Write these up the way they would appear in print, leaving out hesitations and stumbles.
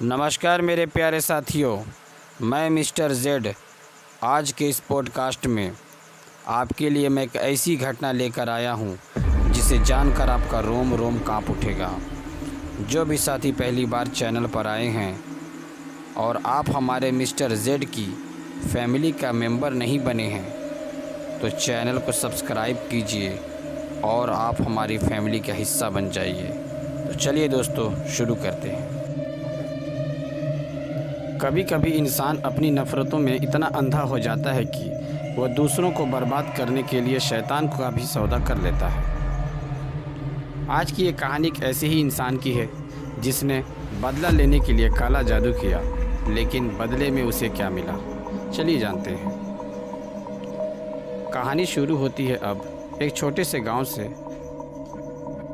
नमस्कार मेरे प्यारे साथियों, मैं मिस्टर जेड। आज के इस पॉडकास्ट में आपके लिए मैं एक ऐसी घटना लेकर आया हूं जिसे जानकर आपका रोम रोम कांप उठेगा। जो भी साथी पहली बार चैनल पर आए हैं और आप हमारे मिस्टर जेड की फैमिली का मेंबर नहीं बने हैं तो चैनल को सब्सक्राइब कीजिए और आप हमारी फैमिली का हिस्सा बन जाइए। तो चलिए दोस्तों, शुरू करते हैं। कभी कभी इंसान अपनी नफ़रतों में इतना अंधा हो जाता है कि वह दूसरों को बर्बाद करने के लिए शैतान का भी सौदा कर लेता है। आज की ये कहानी एक ऐसे ही इंसान की है जिसने बदला लेने के लिए काला जादू किया, लेकिन बदले में उसे क्या मिला, चलिए जानते हैं। कहानी शुरू होती है अब एक छोटे से गांव से।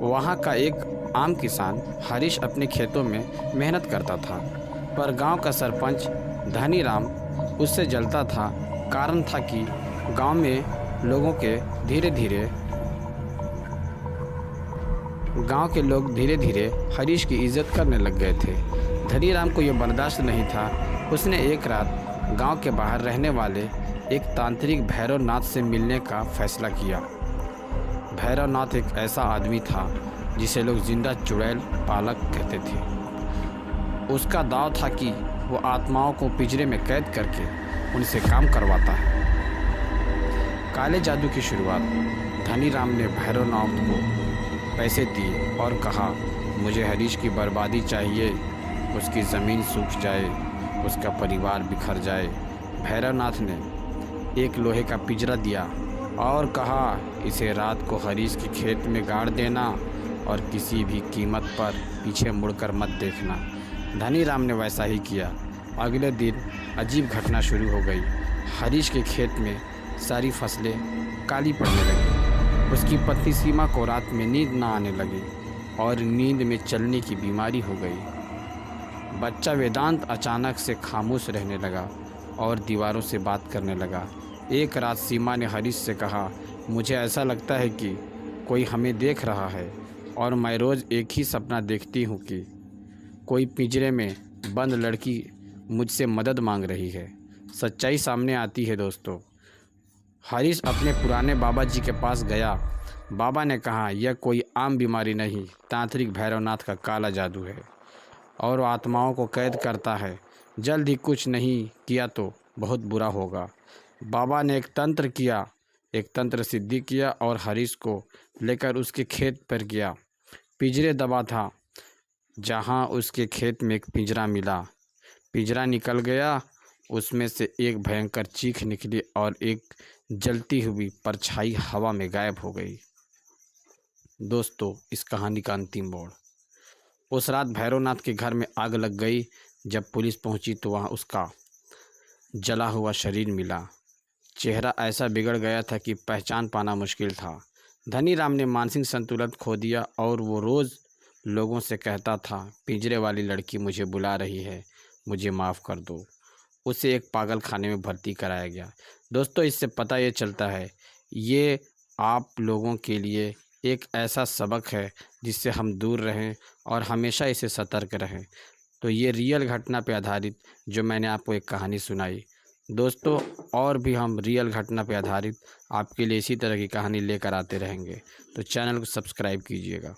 वहां का एक आम किसान हरीश अपने खेतों में मेहनत करता था, पर गांव का सरपंच धनी राम उससे जलता था। कारण था कि गांव में लोगों के धीरे धीरे हरीश की इज्जत करने लग गए थे। धनी राम को यह बर्दाश्त नहीं था। उसने एक रात गांव के बाहर रहने वाले एक तांत्रिक भैरवनाथ से मिलने का फैसला किया। भैरवनाथ एक ऐसा आदमी था जिसे लोग जिंदा चुड़ैल पालक कहते थे। उसका दाव था कि वो आत्माओं को पिंजरे में कैद करके उनसे काम करवाता है। काले जादू की शुरुआत। धनी राम ने भैरवनाथ को पैसे दिए और कहा, मुझे हरीश की बर्बादी चाहिए, उसकी ज़मीन सूख जाए, उसका परिवार बिखर जाए। भैरवनाथ ने एक लोहे का पिंजरा दिया और कहा, इसे रात को हरीश के खेत में गाड़ देना और किसी भी कीमत पर पीछे मुड़कर मत देखना। धनी राम ने वैसा ही किया। अगले दिन अजीब घटना शुरू हो गई। हरीश के खेत में सारी फसलें काली पड़ने लगी। उसकी पत्नी सीमा को रात में नींद ना आने लगी और नींद में चलने की बीमारी हो गई। बच्चा वेदांत अचानक से खामोश रहने लगा और दीवारों से बात करने लगा। एक रात सीमा ने हरीश से कहा, मुझे ऐसा लगता है कि कोई हमें देख रहा है और मैं रोज़ एक ही सपना देखती हूँ कि कोई पिंजरे में बंद लड़की मुझसे मदद मांग रही है। सच्चाई सामने आती है दोस्तों। हरीश अपने पुराने बाबा जी के पास गया। बाबा ने कहा, यह कोई आम बीमारी नहीं, तांत्रिक भैरवनाथ का काला जादू है और वो आत्माओं को कैद करता है। जल्द ही कुछ नहीं किया तो बहुत बुरा होगा। बाबा ने एक तंत्र सिद्धि किया और हरीश को लेकर उसके खेत पर गया। पिंजरे दबा था। जहाँ उसके खेत में एक पिंजरा मिला। पिंजरा निकल गया, उसमें से एक भयंकर चीख निकली और एक जलती हुई परछाई हवा में गायब हो गई। दोस्तों, इस कहानी का अंतिम मोड़। उस रात भैरवनाथ के घर में आग लग गई। जब पुलिस पहुंची तो वहां उसका जला हुआ शरीर मिला। चेहरा ऐसा बिगड़ गया था कि पहचान पाना मुश्किल था। धनी राम ने मानसिक संतुलन खो दिया और वो रोज़ लोगों से कहता था, पिंजरे वाली लड़की मुझे बुला रही है, मुझे माफ़ कर दो। उसे एक पागल खाने में भर्ती कराया गया। दोस्तों, इससे पता ये चलता है, ये आप लोगों के लिए एक ऐसा सबक है जिससे हम दूर रहें और हमेशा इसे सतर्क रहें। तो ये रियल घटना पे आधारित जो मैंने आपको एक कहानी सुनाई। दोस्तों, और भी हम रियल घटना पे आधारित आपके लिए इसी तरह की कहानी लेकर आते रहेंगे, तो चैनल को सब्सक्राइब कीजिएगा।